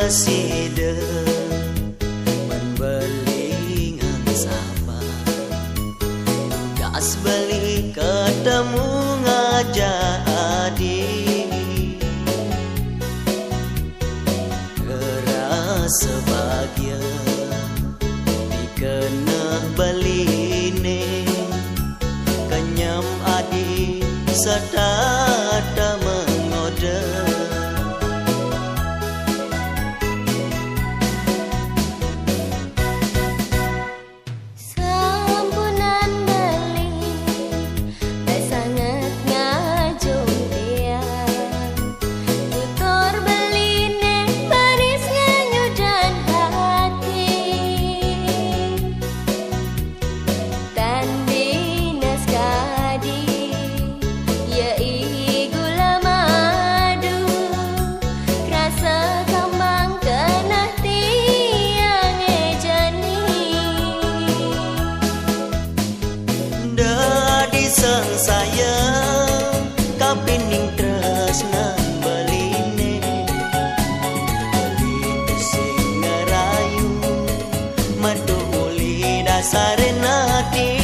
resida membelingan sapa gas beli ketemu ngajak adik kerasa bahagia dikena beline kenyam adik serta mengoda saya kapining tresna beline itu sing ngerayu madu uli dasare nati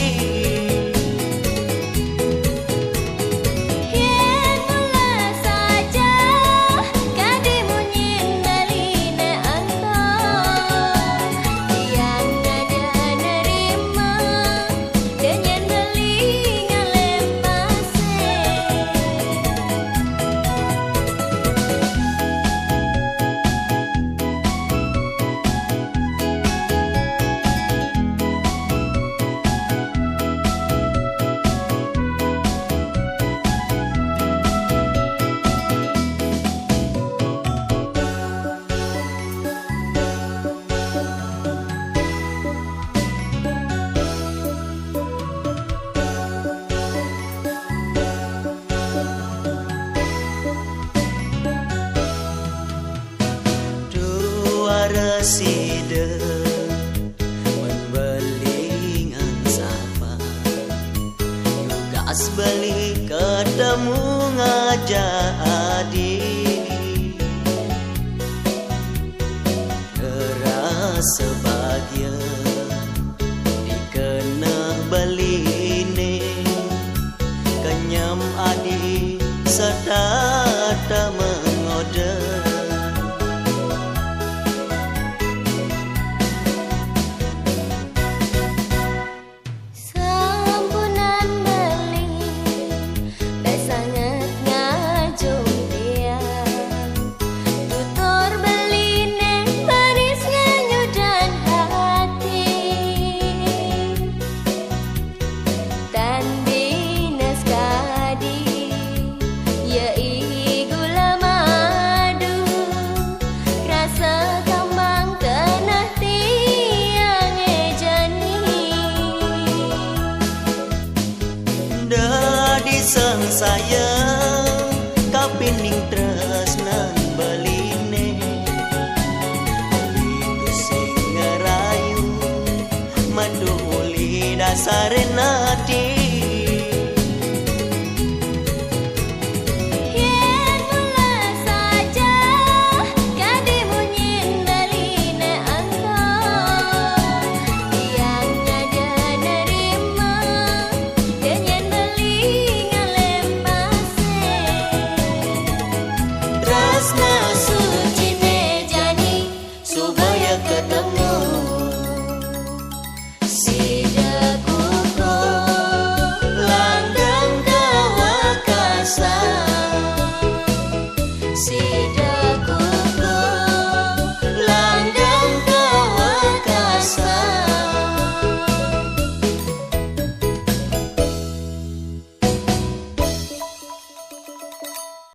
resida membelingan sapa gas beli ketemu ngajak adik kerasa bahagia dikena beline kenyam adik serta mengoda sang saya kapining tresna beline itu sing ngerayu madu uli dasare nati